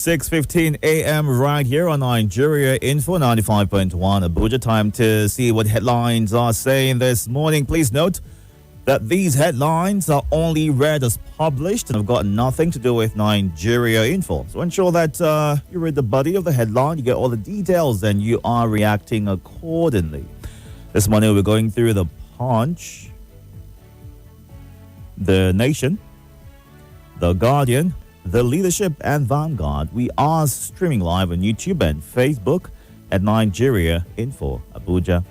6:15 a.m. right here on Nigeria Info 95.1 Abuja. Time to see what headlines are saying this morning. Please note that these headlines are only read as published and have got nothing to do with Nigeria Info. So ensure that you read the body of the headline, you get all the details, and you are reacting accordingly. This morning we're going through the Punch, the Nation, the Guardian, The Leadership, and Vanguard. We are streaming live on YouTube and Facebook at Nigeria Info Abuja.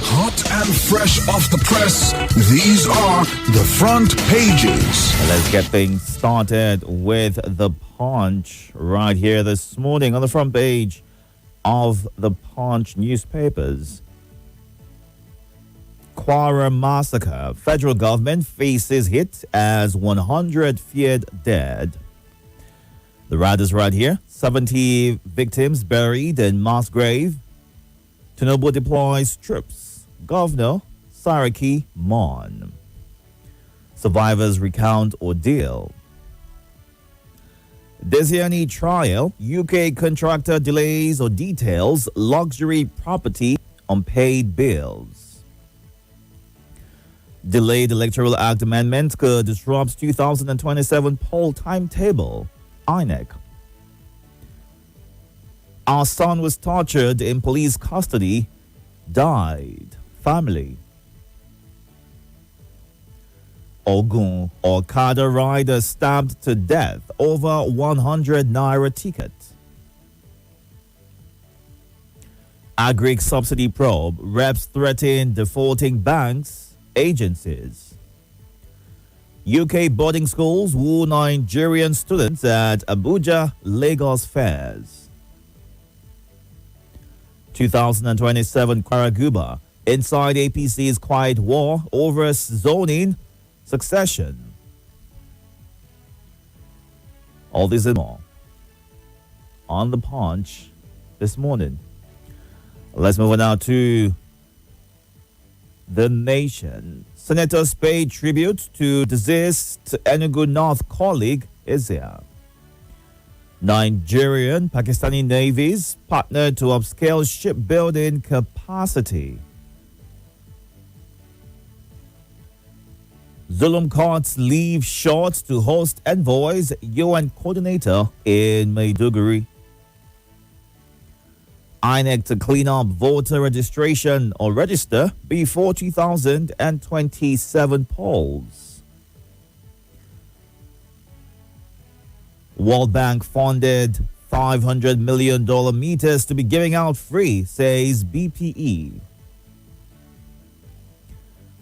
Hot and fresh off the press, these are the front pages. Let's get things started with the Punch right here this morning on the front page of the Punch newspapers. Kwara massacre. Federal government faces hit as 100 feared dead. The riders right here. 70 victims buried in mass grave. Tinubu deploys troops. Governor Saraki mourn. Survivors recount ordeal. Desiani trial. UK contractor delays or details luxury property unpaid bills. Delayed Electoral Act amendment could disrupt 2027 poll timetable. INEC. Our son was tortured in police custody. Died. Family. Ogun. Okada rider stabbed to death over 100 naira ticket. Agric subsidy probe. Reps threaten defaulting banks. Agencies. UK boarding schools woo Nigerian students at Abuja, Lagos fairs. 2027 Kwara inside APC's quiet war over zoning succession. All this and more on the Punch this morning. Let's move on now to The Nation. Senators pay tribute to deceased Enugu North colleague Izia. Nigerian Pakistani navies partnered to upscale shipbuilding capacity. Zulum courts leave short to host envoys UN coordinator in Maiduguri. INEC to clean up voter registration or register before 2027 polls. World Bank funded $500 million meters to be giving out free, says BPE.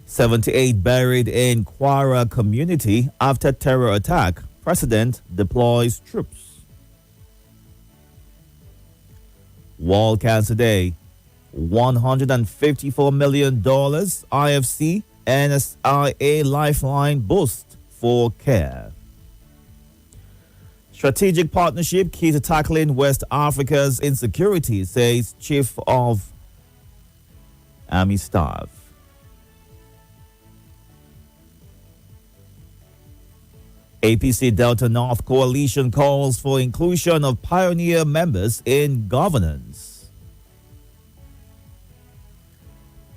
78 buried in Kwara community after terror attack. President deploys troops. World Cancer Day, $154 million IFC NSIA Lifeline boost for care. Strategic partnership key to tackling West Africa's insecurity, says Chief of Army Staff. APC Delta North Coalition calls for inclusion of pioneer members in governance.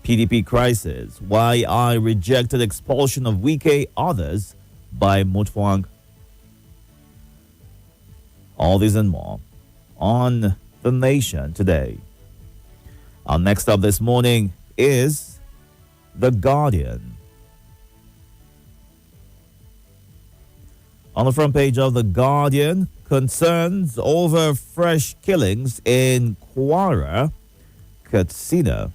PDP crisis. Why I rejected expulsion of Wike others by Mutfwang. All these and more on The Nation today. Our next up this morning is The Guardian. On the front page of The Guardian, concerns over fresh killings in Kwara, Katsina.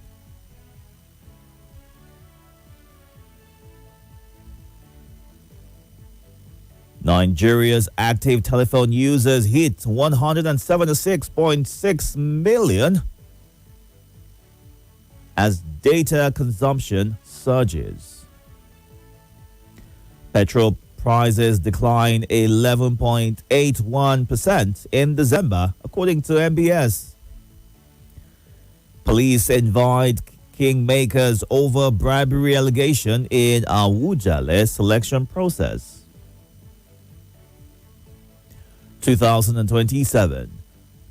Nigeria's active telephone users hit 176.6 million as data consumption surges. Petrol prices declined 11.81% in December, according to MBS. Police invite kingmakers over bribery allegation in Awujale selection process. 2027.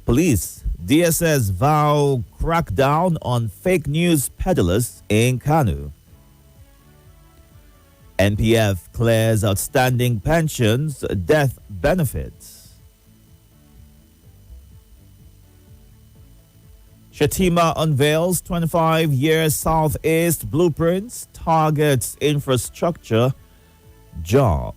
Police, DSS vow crackdown on fake news peddlers in Kanu. NPF clears outstanding pensions, death benefits. Shatima unveils 25-year Southeast blueprints, targets infrastructure, jobs.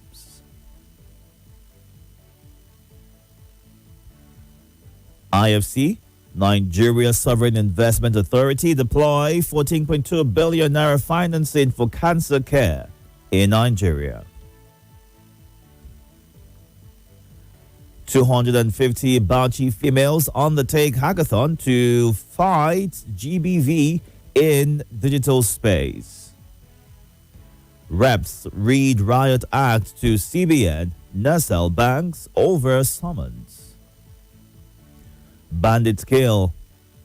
IFC, Nigeria Sovereign Investment Authority, deploy 14.2 billion naira financing for cancer care in Nigeria. 250 Bauchi females undertake hackathon to fight GBV in digital space. Reps read riot act to CBN, Nasal banks over summons. Bandits kill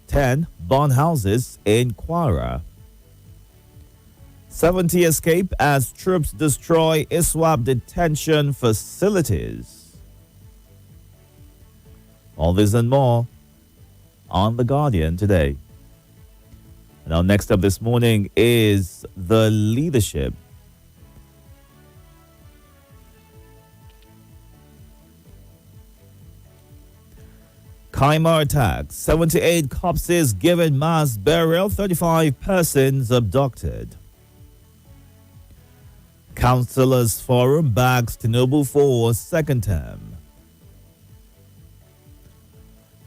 10 bond houses in Kwara. 70 escape as troops destroy ISWAP detention facilities. All this and more on The Guardian today. And our next up this morning is the leadership. Kaima attack, 78 corpses given mass burial, 35 persons abducted. Councillors Forum backs Tinubu for second term.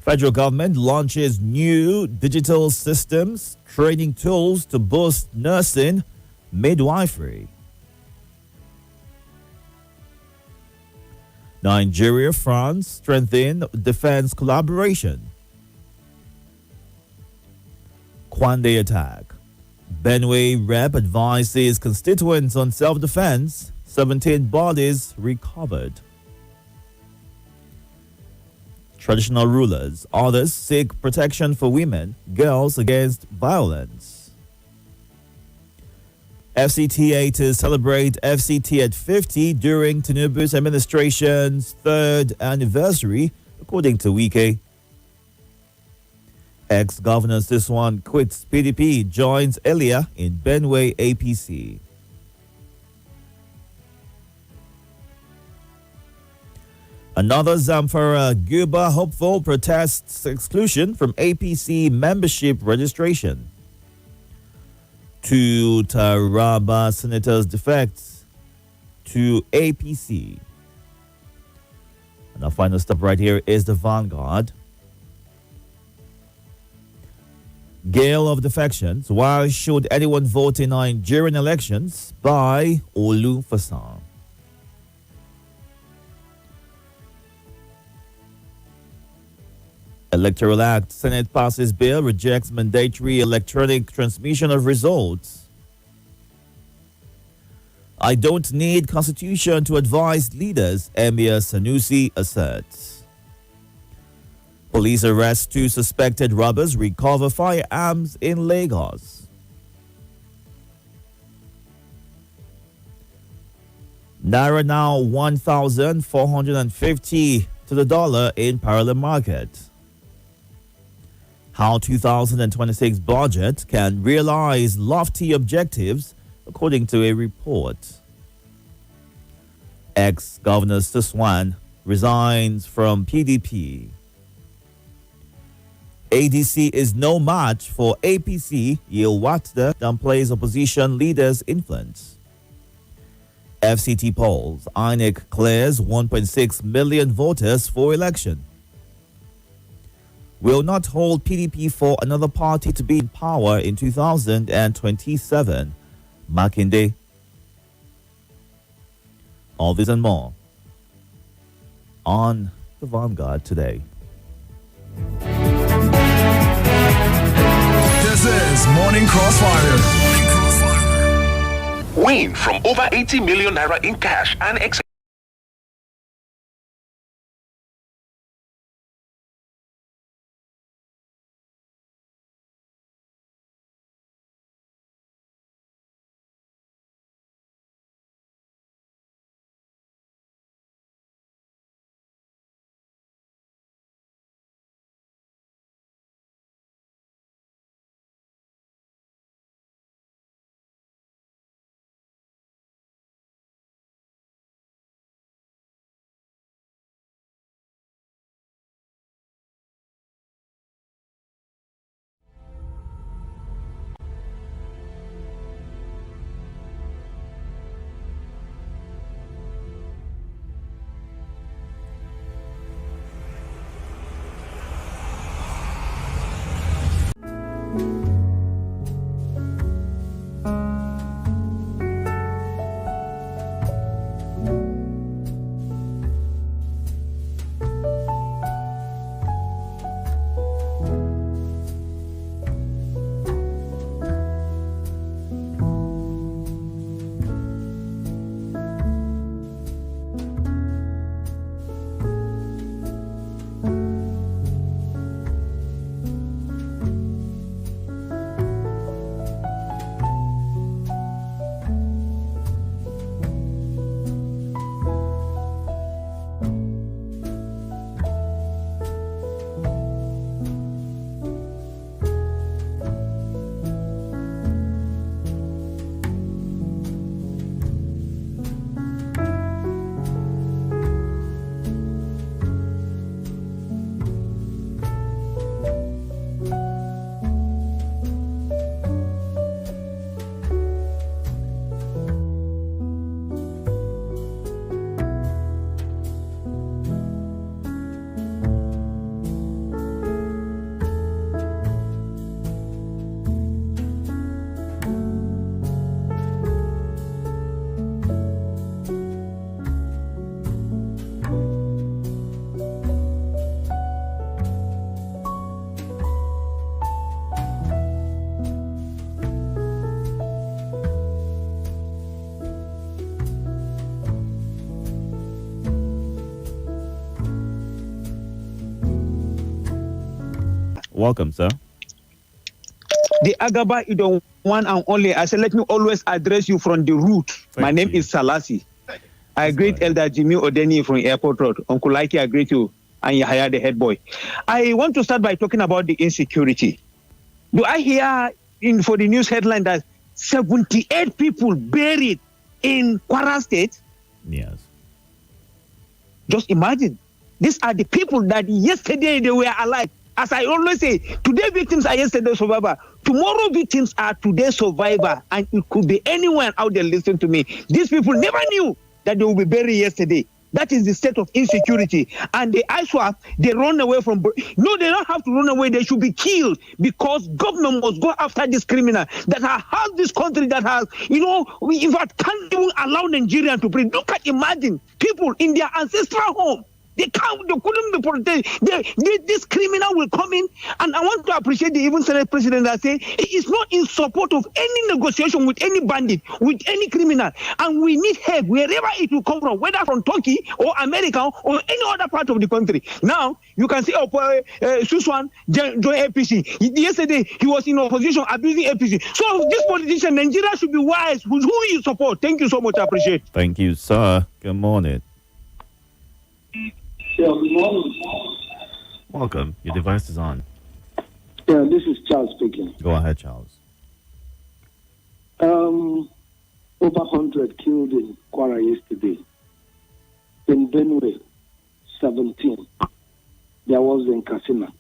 Federal government launches new digital systems, training tools to boost nursing, midwifery. Nigeria, France strengthen defense collaboration. Kwande attack. Benue rep advises constituents on self-defense. 17 bodies recovered. Traditional rulers, others seek protection for women, girls against violence. FCTA to celebrate FCT at 50 during Tinubu's administration's third anniversary, according to Wike. Ex-Governor Siswan quits PDP, joins Elia in Benue APC. Another Zamfara Guba hopeful protests exclusion from APC membership registration. Two Taraba senators defects to APC. And our final stop right here is the Vanguard. Gale of defections. Why should anyone vote in Nigerian elections? By Olu Fasan. Electoral Act. Senate passes bill, rejects mandatory electronic transmission of results. I don't need constitution to advise leaders, Emir Sanusi asserts. Police arrest 2 suspected robbers, recover firearms in Lagos. Naira now 1,450 to the dollar in parallel market. How 2026 budget can realize lofty objectives, according to a report. Ex-Governor Siswan resigns from PDP. ADC is no match for APC. Yilwatda downplays opposition leaders' influence. FCT polls. INEC clears 1.6 million voters for election. Will not hold PDP for another party to be in power in 2027. Makinde. All this and more on the Vanguard today. This is Morning Crossfire. Win from over 80 million naira in cash and Welcome, sir. The Agaba Itodo one and only. I said, let me always address you from the root. My name is Salasi. I greet Elder Jimmy Odeni from Airport Road. Uncle Laiki, I greet you. And Yahaya, the head boy. I want to start by talking about the insecurity. Do I hear for the news headline that 78 people buried in Kwara State? Yes. Just imagine. These are the people that yesterday they were alive. As I always say, today victims are yesterday survivor. Tomorrow victims are today survivor. And it could be anyone out there listening to me. These people never knew that they will be buried yesterday. That is the state of insecurity. And the ISWAP, they run away from... No, they don't have to run away. They should be killed because government must go after this criminal that has this country that has, in fact, can't even allow Nigerians to breathe. Look at, imagine, people in their ancestral home. They couldn't be protected. This criminal will come in, and I want to appreciate the even Senate President that say he is not in support of any negotiation with any bandit, with any criminal, and we need help wherever it will come from, whether from Turkey or America or any other part of the country. Now you can see Suswan join APC. Yesterday he was in opposition abusing APC. So this politician, Nigeria should be wise with who you support. Thank you so much. I appreciate. Thank you, sir. Good morning. Yeah, good morning. Welcome. Your device is on. Yeah, this is Charles speaking. Go ahead, Charles. Over 100 killed in Kwara yesterday. In Benue, 17. There was in Katsina.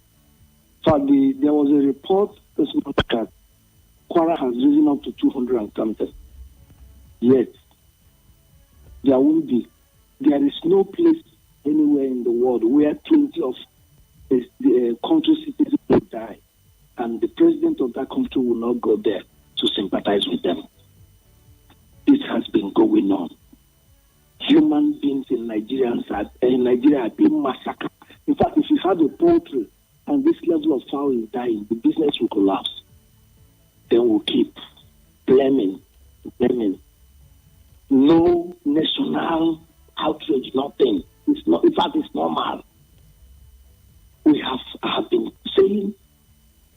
So there was a report this month that Kwara has risen up to 200 and something. Yet, there is no place anywhere in the world where 20 of the country citizens will die, and the president of that country will not go there to sympathize with them. This has been going on. Human beings in Nigeria are being massacred. In fact, if you have a poultry and this level of fowl is dying, the business will collapse. Then we'll keep blaming. No national outrage, nothing. It's not, in fact, it's normal. I have been saying,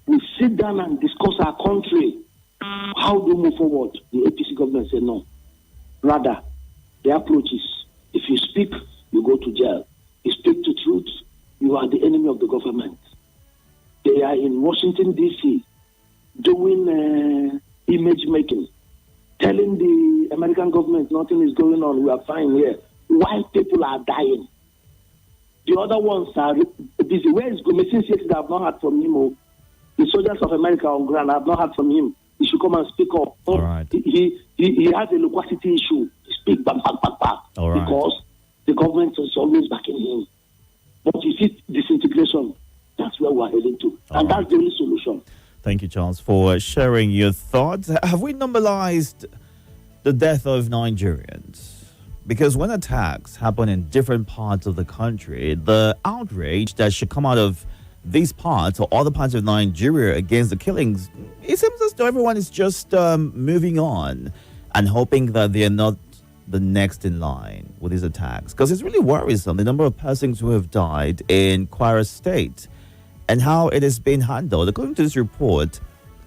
we sit down and discuss our country. How do we move forward? The APC government said no. Rather, the approach is, if you speak, you go to jail. You speak the truth, you are the enemy of the government. They are in Washington, D.C., doing image making, telling the American government nothing is going on, we are fine here. Why people are dying? The other ones are busy. Where is Gomez? Since yesterday, I have not heard from him. The soldiers of America on ground, I have not heard from him. He should come and speak up. All right. He has a loquacity issue. Speak, bang. All right. Because the government is always backing him. But you see, disintegration, that's where we are heading to. All and right. that's the only solution. Thank you, Charles, for sharing your thoughts. Have we normalized the death of Nigerians? Because when attacks happen in different parts of the country, the outrage that should come out of these parts or other parts of Nigeria against the killings, it seems as though everyone is just moving on and hoping that they're not the next in line with these attacks. Because it's really worrisome, the number of persons who have died in Kwara State and how it has been handled. According to this report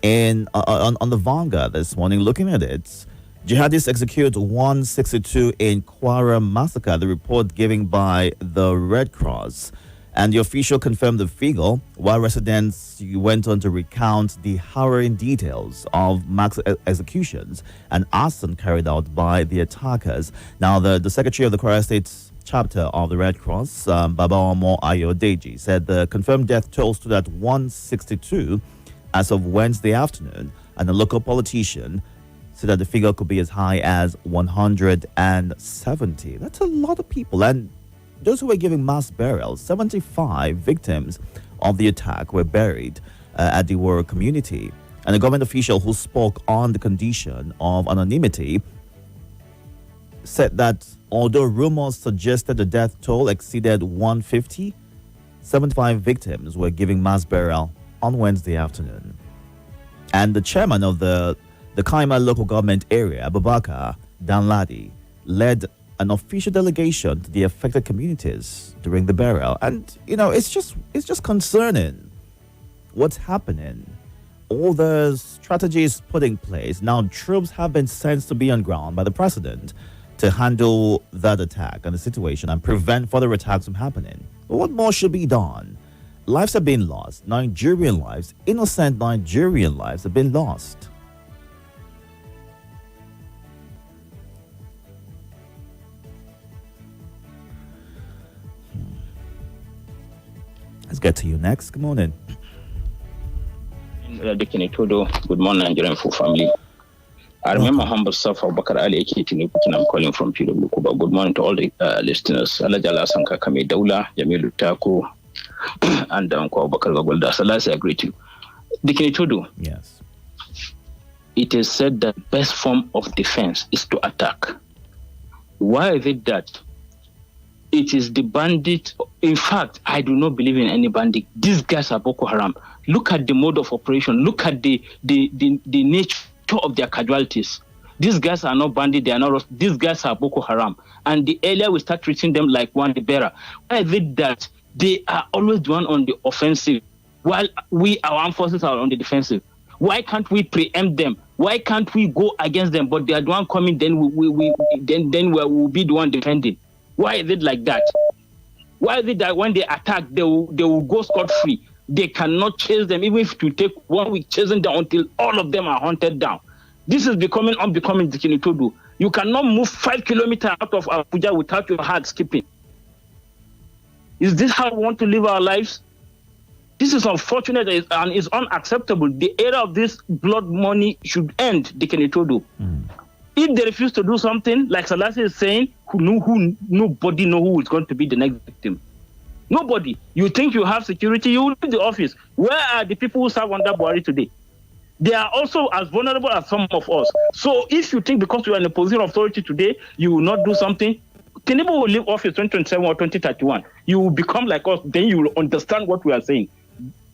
on the Vanguard this morning, looking at it, jihadists execute 162 in Kwara massacre, the report given by the Red Cross. And the official confirmed the figure, while residents went on to recount the harrowing details of mass executions and arson carried out by the attackers. Now, the secretary of the Kwara State chapter of the Red Cross, Baba Omo Ayodeji, said the confirmed death toll stood at 162 as of Wednesday afternoon, and the local politician said that the figure could be as high as 170. That's a lot of people. And those who were giving mass burials, 75 victims of the attack were buried at the Woro community. And a government official who spoke on the condition of anonymity said that although rumors suggested the death toll exceeded 150, 75 victims were giving mass burial on Wednesday afternoon. And the chairman of the Kaima local government area, Abubakar Danladi, led an official delegation to the affected communities during the burial. And, it's just concerning what's happening. All the strategies put in place. Now, troops have been sent to be on ground by the president to handle that attack and the situation and prevent further attacks from happening. But what more should be done? Lives have been lost. Nigerian lives, innocent Nigerian lives have been lost. Let's get to you next. Good morning. Itodo, good morning, Nigerian full family. I remember humble self of Bakar Ali Ekiti, I'm calling from PW. Good morning to all the listeners. Alajala Sanka Kame Daula, Jamilu Taku, and Kwa Bakar Gagolda. Salasi, I greet you. Itodo. Yes. It is said that best form of defense is to attack. Why is it that? It is the bandit. In fact, I do not believe in any bandit. These guys are Boko Haram. Look at the mode of operation. Look at the nature of their casualties. These guys are not bandit. They are not. These guys are Boko Haram. And the earlier we start treating them like one the bearer, why is it that they are always the one on the offensive, while our armed forces are on the defensive? Why can't we preempt them? Why can't we go against them? But they are the one coming. Then we'll be the one defending. Why is it like that? Why is it that when they attack, they will go scot-free? They cannot chase them, even if it will take 1 week chasing them until all of them are hunted down. This is becoming unbecoming, Itodo. You cannot move 5 kilometers out of Abuja without your heart skipping. Is this how we want to live our lives? This is unfortunate and is unacceptable. The era of this blood money should end, Itodo. If they refuse to do something, like Salasi is saying, nobody knows who is going to be the next victim. Nobody. You think you have security, you will leave the office. Where are the people who serve under Buhari today? They are also as vulnerable as some of us. So if you think because you are in a position of authority today, you will not do something, Tinubu will leave office 2027 or 2031. You will become like us, then you will understand what we are saying.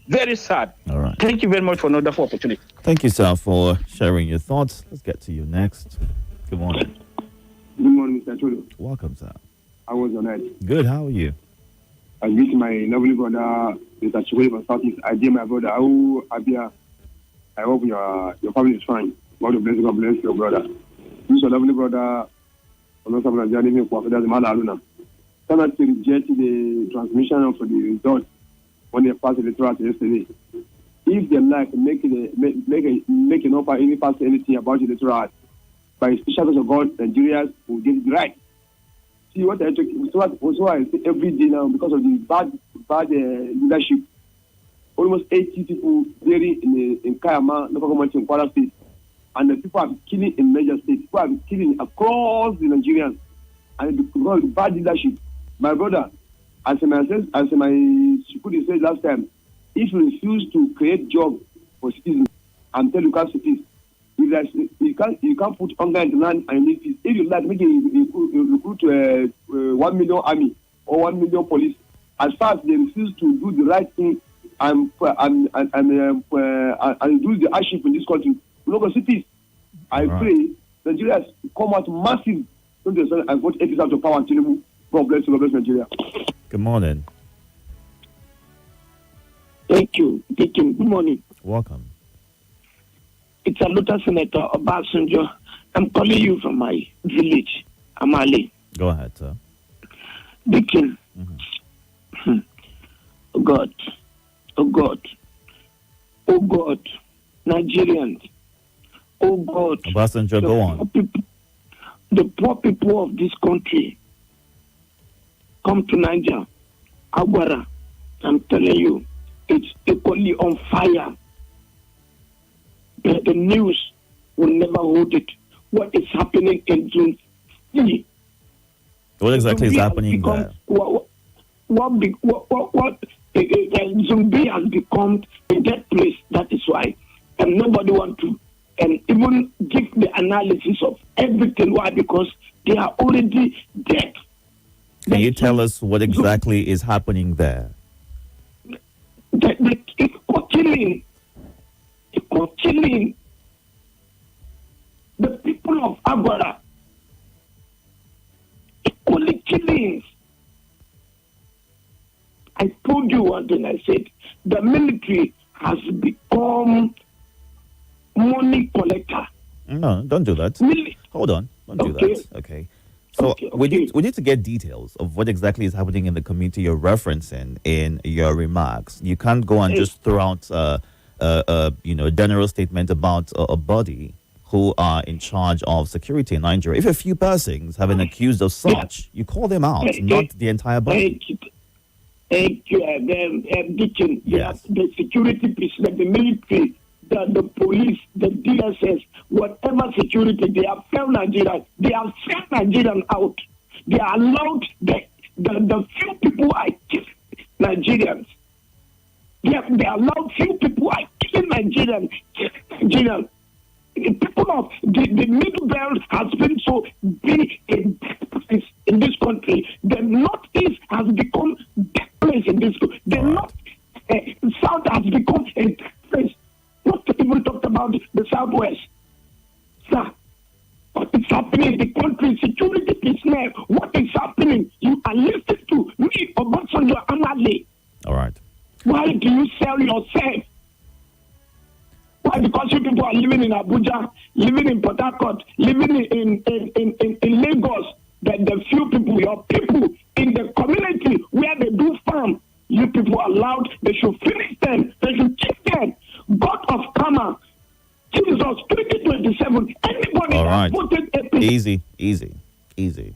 Very sad. All right. Thank you very much for another opportunity. Thank you, sir, for sharing your thoughts. Let's get to you next. Good morning. Good morning, Mr. Itodo. Welcome, sir. How was your night? Good. How are you? I greet my lovely brother, Mr. Chikoli from Southeast. I dear my brother. How Abia? I hope your family is fine. God bless your brother. This is your lovely brother. I'm not someone that is for the Malaluna. Cannot reject the transmission of the results when they passed the electoral yesterday. If they like make an offer any pass anything about the electoral, by special of God, Nigerians will get it right. See what I say every day now because of the bad leadership. Almost 80 people buried in Kayama, local government in Kwara State, and the people are killing in major states. People are killing across the Nigerians, and because of the bad leadership. My brother, as my Shikudi said last time, if you refuse to create jobs for citizens and tell you can't peace, you can't put hunger in the land and need peace. If you like, make recruit 1 million army or 1 million police. As far as they refuse to do the right thing and do the hardship in this country, we're not going to see peace. I pray Nigeria come out massive and vote APC out of power and Tinubu. God bless Nigeria. Good morning. Thank you. Good morning. Welcome. It's a Luther Senator Obasanjo. I'm calling you from my village, Amale. Go ahead, sir. Dikin. Oh God. Nigerians. Oh God. Obasanjo, go on. The poor people of this country come to Niger, Aguara. I'm telling you, it's equally on fire. The news will never hold it. What is happening in Zone C? What exactly is happening there? Zumbi has become a dead place. That is why, and nobody want to, and even give the analysis of everything. Why? Because they are already dead. Can you tell us what exactly is happening there? It's killing. Killing the people of Agora. Equally killings. I told you one thing. I said the military has become money collector. No, don't do that. Really? Hold on. Don't do that. Okay. So we need to get details of what exactly is happening in the community you're referencing in your remarks. You can't go and just throw out a general statement about a body who are in charge of security in Nigeria. If a few persons have been accused of such, you call them out, not the entire body. Deacon, Yes. the security personnel, the military, the police, the DSS, whatever security, they have failed Nigerians. They have sent Nigerians out. They are allowed the few people are killing Nigerians. They allowed few people are killing Nigerians. The people of the middle belt has been so big in this country. The northeast has become that place in this country. The north south has become a place. Not to even talk about the southwest. Sir, what is happening in the country? Security personnel. What is happening? You are listening to me, Obasanjo Amale. All right. Why do you sell yourself? Why? Because you people are living in Abuja, living in Port Harcourt, living in Lagos. The few people, your people in the community where they do farm, you people are allowed. They should finish them. They should keep them. God of karma, Jesus, 2027. Anybody All right. that voted Easy.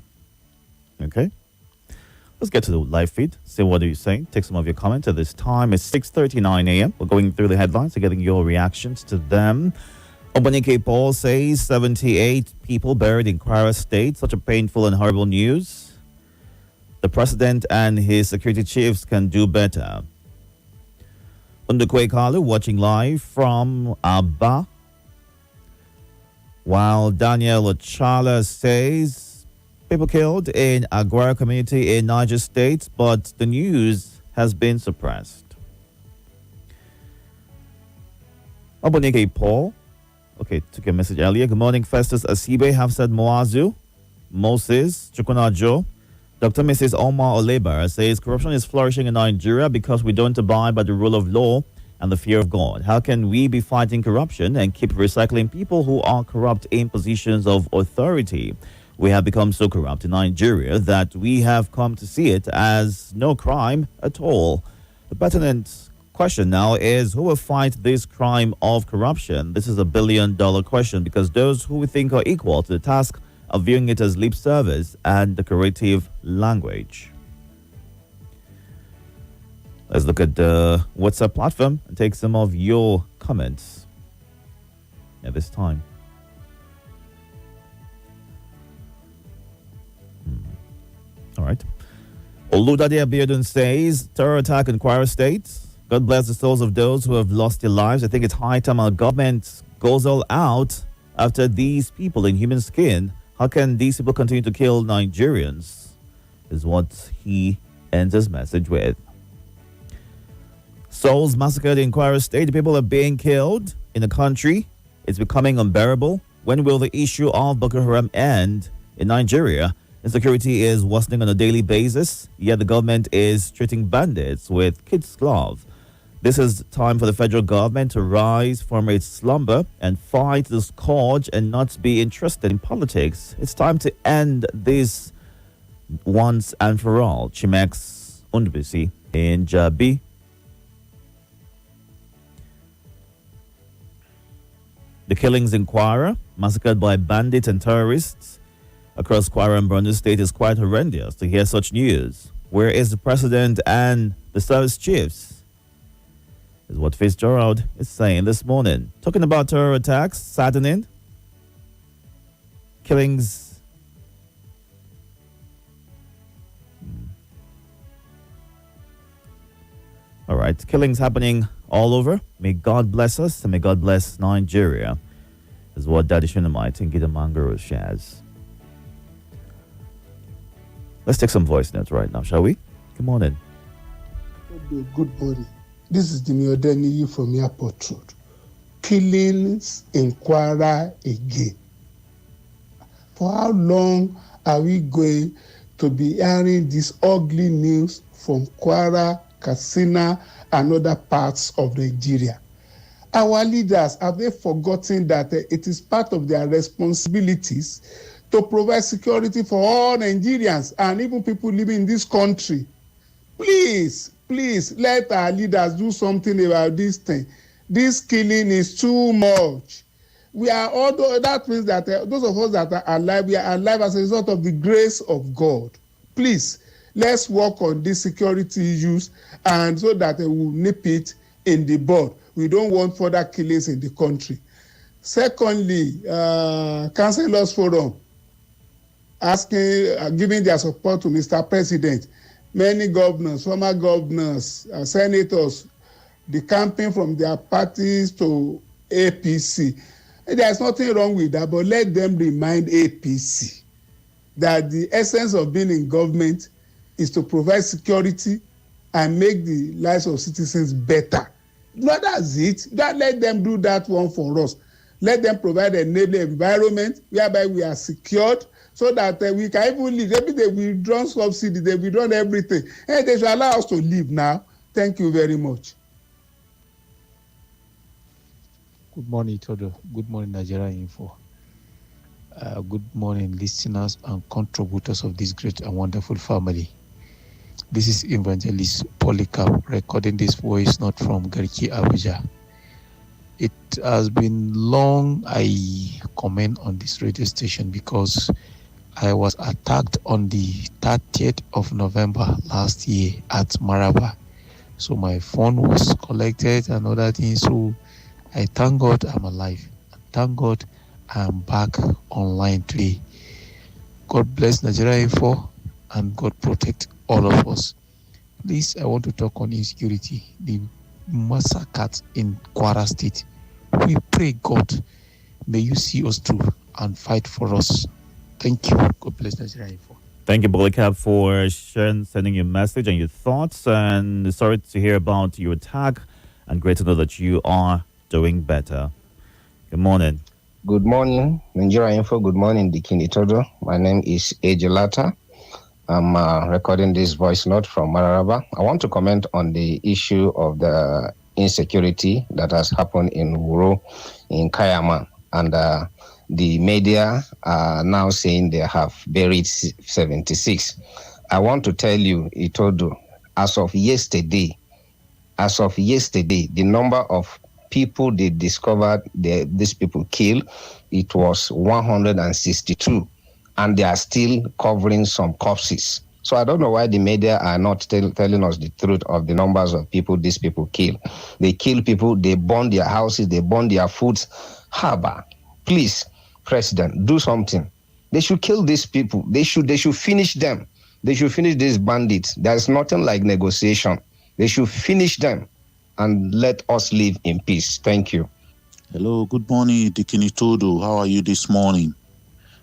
Okay. Let's get to the live feed. See what are you saying. Take some of your comments at this time. It's 6:39 a.m. We're going through the headlines and getting your reactions to them. Obanike Paul says 78 people buried in Kwara State. Such a painful and horrible news. The president and his security chiefs can do better. Undukwe Kalu watching live from Aba. While Daniel Ochala says people killed in Aguara community in Niger State, but the news has been suppressed. Obonike Paul, okay, took a message earlier. Good morning, Festus Asibe, Hafsat Moazu, Moses, Chukunajo. Dr. Mrs. Omar Olebar says corruption is flourishing in Nigeria because we don't abide by the rule of law and the fear of God. How can we be fighting corruption and keep recycling people who are corrupt in positions of authority? We have become so corrupt in Nigeria that we have come to see it as no crime at all. The pertinent question now is who will fight this crime of corruption? This is $1 billion question because those who we think are equal to the task are viewing it as lip service and decorative language. Let's look at the WhatsApp platform and take some of your comments at this time. All right. Oludade Abiodun says, terror attack in Kwara State. God bless the souls of those who have lost their lives. I think it's high time our government goes all out after these people in human skin. How can these people continue to kill Nigerians? Is what he ends his message with. Souls massacred in Kwara State. People are being killed in the country. It's becoming unbearable. When will the issue of Boko Haram end in Nigeria? Insecurity is worsening on a daily basis, yet the government is treating bandits with kid's gloves. This is time for the federal government to rise from its slumber and fight the scourge and not be interested in politics. It's time to end this once and for all. Chimex Undbisi in Jabi. The killings in Kwara, massacred by bandits and terrorists across Kwara and Borno State, is quite horrendous to hear such news. Where is the president and the service chiefs? Is what Fitzgerald is saying this morning. Talking about terror attacks, saddening. Killings. All right, killings happening all over. May God bless us and may God bless Nigeria, is what Daddy Shinamite and Gita Mangaro shares. Let's take some voice notes right now, shall we? Good morning. Good morning. This is Jimmy Odeni from Airport Road. Killings in Kwara again. For how long are we going to be hearing this ugly news from Kwara Katsina, and other parts of Nigeria. Our leaders, have they forgotten that it is part of their responsibilities to provide security for all Nigerians and even people living in this country? Please, let our leaders do something about this thing. This killing is too much. We are although that means that those of us that are alive, we are alive as a result of the grace of God. Please, let's work on these security issues and so that we will nip it in the bud. We don't want further killings in the country. Secondly, Councillors Forum giving their support to Mr. President. Many governors, former governors, senators, decamping from their parties to APC. There's nothing wrong with that, but let them remind APC that the essence of being in government is to provide security and make the lives of citizens better. Not that's it. Let them do that one for us. Let them provide an enabling environment whereby we are secured so that we can even live. Maybe they withdraw subsidy, they withdraw everything. And they should allow us to live now. Thank you very much. Good morning, Itodo. Good morning, Nigeria Info. Good morning, listeners and contributors of this great and wonderful family. This is Evangelist Polycarp recording this voice note from Garki, Abuja. It has been long I comment on this radio station because I was attacked on the 30th of November last year at Maraba. So my phone was collected and other things. So I thank God I'm alive. Thank God I'm back online today. God bless Nigeria Info and God protect all of us. Please, I want to talk on insecurity. The massacre in Kwara State. We pray, God, may you see us through and fight for us. Thank you. God bless Nigeria Info. Thank you, Polycarp, for sending your message and your thoughts. And sorry to hear about your attack. And great to know that you are doing better. Good morning. Good morning, Nigeria Info. Good morning, Itodo. My name is Ejelata. I'm recording this voice note from Mararaba. I want to comment on the issue of the insecurity that has happened in Wuro, in Kayama. And the media are now saying they have buried 76. I want to tell you, Itodo, as of yesterday, the number of people they discovered these people killed, it was 162. And they are still covering some corpses. So I don't know why the media are not telling us the truth of the numbers of people these people kill. They kill people, they burn their houses, they burn their foods. Haba, please, President, do something. They should kill these people. They should finish them. They should finish these bandits. There's nothing like negotiation. They should finish them and let us live in peace. Thank you. Hello, good morning, Itodo. How are you this morning?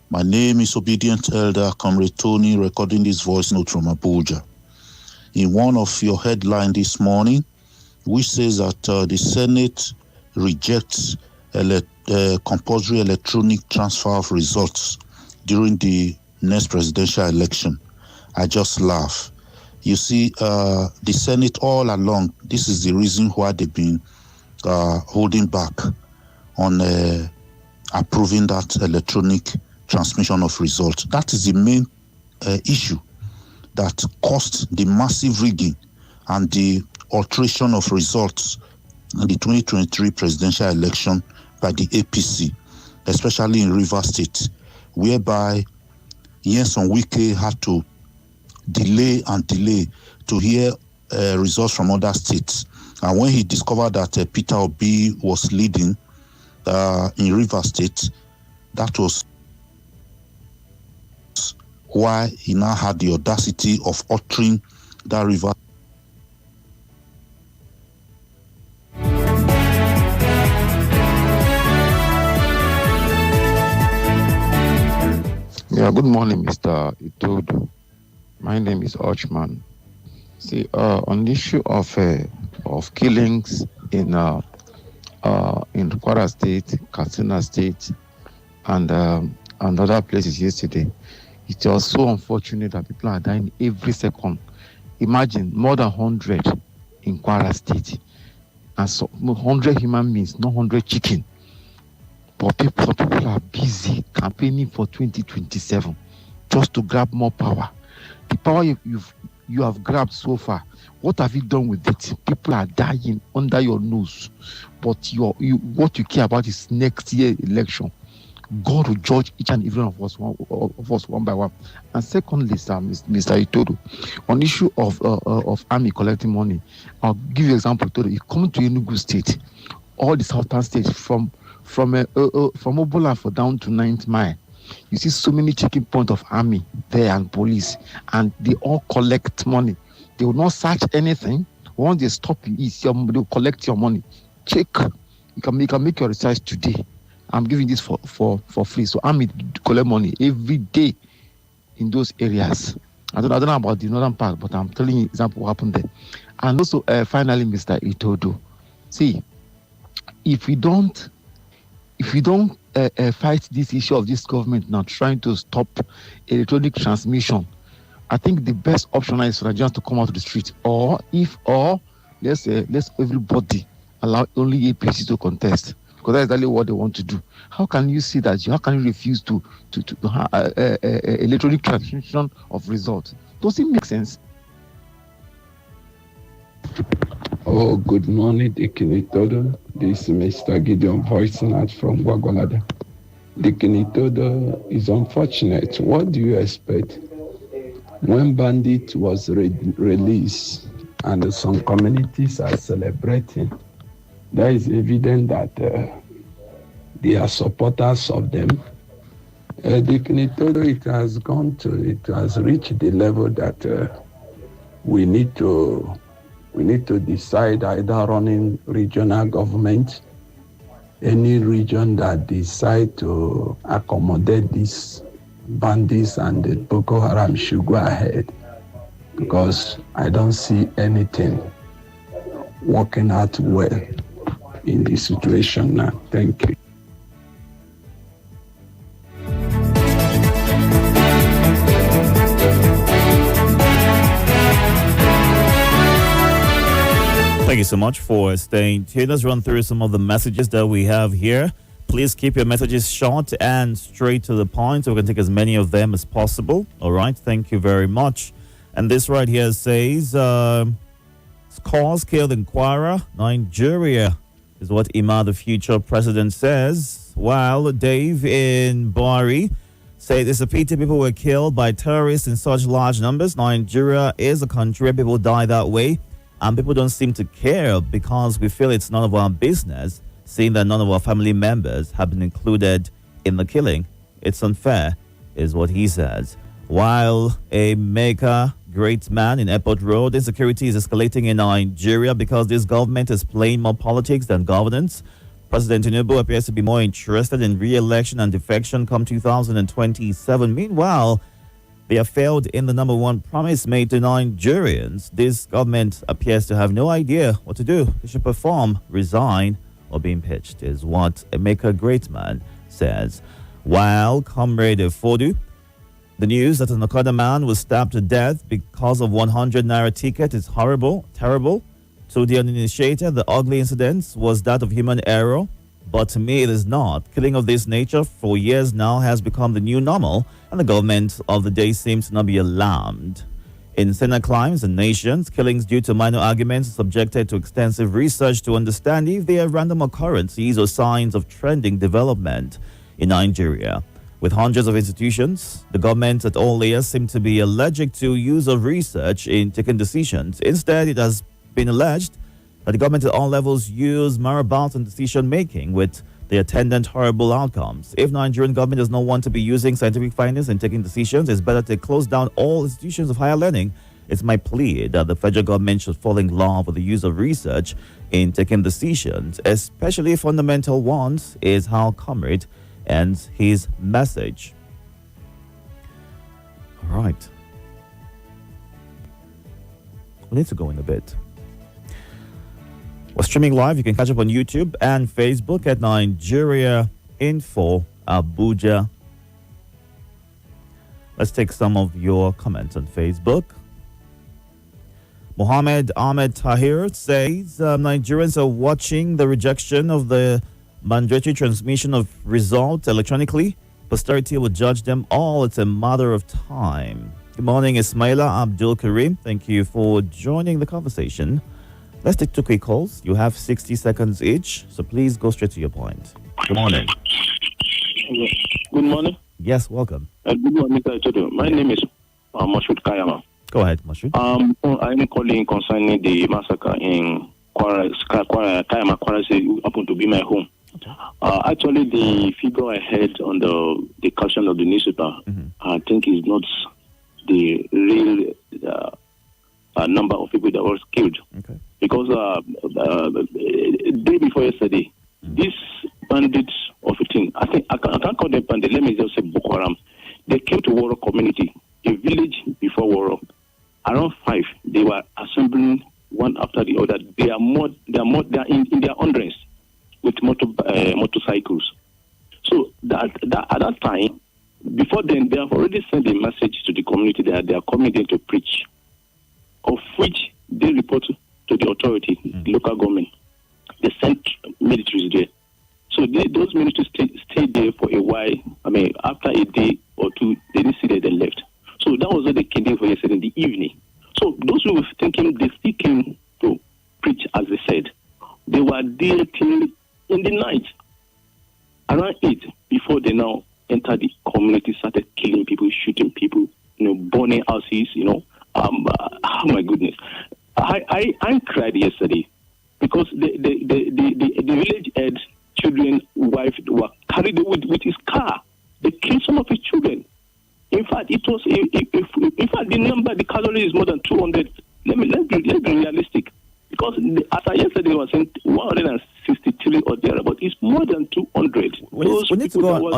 My name is Obedient Elder Comrade Tony, recording this voice note from Abuja. In one of your headlines this morning, which says that the Senate rejects compulsory electronic transfer of results during the next presidential election. I just laugh. You see, the Senate all along, this is the reason why they've been holding back on approving that electronic transmission of results. That is the main issue that caused the massive rigging and the alteration of results in the 2023 presidential election by the APC, especially in Rivers State, whereby Nyesom Wike had to delay to hear results from other states. And when he discovered that Peter Obi was leading in Rivers State, that was why he now had the audacity of altering that river. Yeah, good morning, Mr. Itodo. My name is Ochman. See, on the issue of killings in Kwara State, Katsina State, and other places yesterday, it was so unfortunate that people are dying every second. Imagine more than 100 in Kwara State. And so 100 human beings, not 100 chicken. But some people are busy campaigning for 2027 just to grab more power. The power you have grabbed so far, what have you done with it? People are dying under your nose. But what you care about is next year election. God will judge each and every one of us one by one. And secondly, sir, Mr. Itodo, on issue of army collecting money, I'll give you an example. Itodo, you come to Enugu State, all the southern states from Obola for down to 9th Mile, you see so many checking points of army there and police, and they all collect money. They will not search anything. Once they stop you, they will collect your money. Check. You can make your research today. I'm giving this for free. So army collect money every day in those areas. I don't know about the northern part, but I'm telling you example what happened there. And also, finally, Mr. Itodo, see, if we don't fight this issue of this government now trying to stop electronic transmission, I think the best option is for Nigerians to come out to the street, or let's everybody allow only APC to contest, because that's exactly what they want to do. How can you see that? How can you refuse to electronic transmission of results? Does it make sense? Oh, good morning, Deacon Itodo. This is Mr. Gideon Voice Note from Gwagwalada. Deacon Itodo is unfortunate. What do you expect? When Bandit was released and some communities are celebrating, there is evidence that they are supporters of them. Deacon Itodo, it has reached the level that we need to decide either running regional government, any region that decide to accommodate these bandits and the Boko Haram should go ahead, because I don't see anything working out well in this situation now. Thank you. Thank you so much for staying tuned. Let's run through some of the messages that we have here. Please keep your messages short and straight to the point so we can take as many of them as possible. All right, thank you very much. And this right here says, scores killed in Kwara, Nigeria, is what Ima, the future president, says. While Dave in Bari said it's a pity people were killed by terrorists in such large numbers. Nigeria is a country where people die that way, and people don't seem to care because we feel it's none of our business, seeing that none of our family members have been included in the killing. It's unfair, is what he says. While a maker, great man in Airport Road, insecurity is escalating in Nigeria because this government is playing more politics than governance. President Tinubu appears to be more interested in re-election and defection come 2027. Meanwhile, they have failed in the number one promise made to Nigerians. This government appears to have no idea what to do. They should perform, resign, or be impeached, is what a maker great man says. While Comrade Itodo, the news that an Okada man was stabbed to death because of 100 naira ticket is horrible, terrible. To the uninitiated, the ugly incident was that of human error, but to me it is not. Killing of this nature for years now has become the new normal, and the government of the day seems to not be alarmed. In Senate climes and nations, killings due to minor arguments are subjected to extensive research to understand if they are random occurrences or signs of trending development in Nigeria. With hundreds of institutions, the government at all layers seem to be allergic to use of research in taking decisions. Instead, it has been alleged that the government at all levels use marabout in decision-making with the attendant horrible outcomes. If Nigerian government does not want to be using scientific findings in taking decisions, it's better to close down all institutions of higher learning. It's my plea that the federal government should fall in love with the use of research in taking decisions, especially fundamental ones, is how Comrade ends his message. All right. We need to go in a bit. We're streaming live. You can catch up on YouTube and Facebook at Nigeria Info Abuja. Let's take some of your comments on Facebook. Mohammed Ahmed Tahir says Nigerians are watching the rejection of the mandatory transmission of results electronically. Posterity will judge them all. It's a matter of time. Good morning, Ismaila Abdul Karim. Thank you for joining the conversation. Let's take 2 quick calls. You have 60 seconds each, so please go straight to your point. Good morning. Good morning. Yes, welcome. Good morning, Mr. Itodo. My name is Moshood Kayama. Go ahead, Moshood. I'm calling concerning the massacre in Kayama, Kwara State, who happened to be my home. Actually, the figure I heard on the caption of the newspaper, I think is not the real number of people that were killed. Okay. Because the day before yesterday, these bandits of a thing, I can't call them bandits, let me just say Boko Haram. They came to Woro community, a village before Woro. Around 5, they were assembling one after the other. They are in their hundreds with motorcycles. So that at that time, before then, they have already sent a message to the community that they are coming there to preach, of which they report to the authority, the local government. They sent militaries there. So those militaries stayed there for a while. I mean, after a day or two, they didn't see that they left. So that was what they came there for yesterday in the evening. So those who were thinking they still came to preach, as they said, they were there till in the night, around 8, before they now entered the community, started killing people, shooting people, burning houses, oh my goodness. I cried yesterday because the village head, children, wife were carried away with his car. They killed some of his children. In fact, it was the number, the calorie is more than 200. Let's be realistic. Because as I yesterday was saying 163 or there, but it's more than 200. We need to go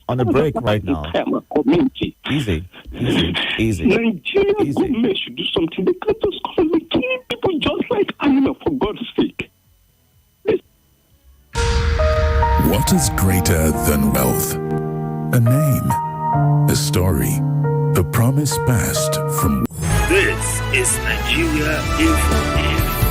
on a break right now. Community. Easy. Nigerian government should do something. They can't just come and killing people just like animals, for God's sake. What is greater than wealth? A name, a story, a promise passed from. This is Nigeria Info.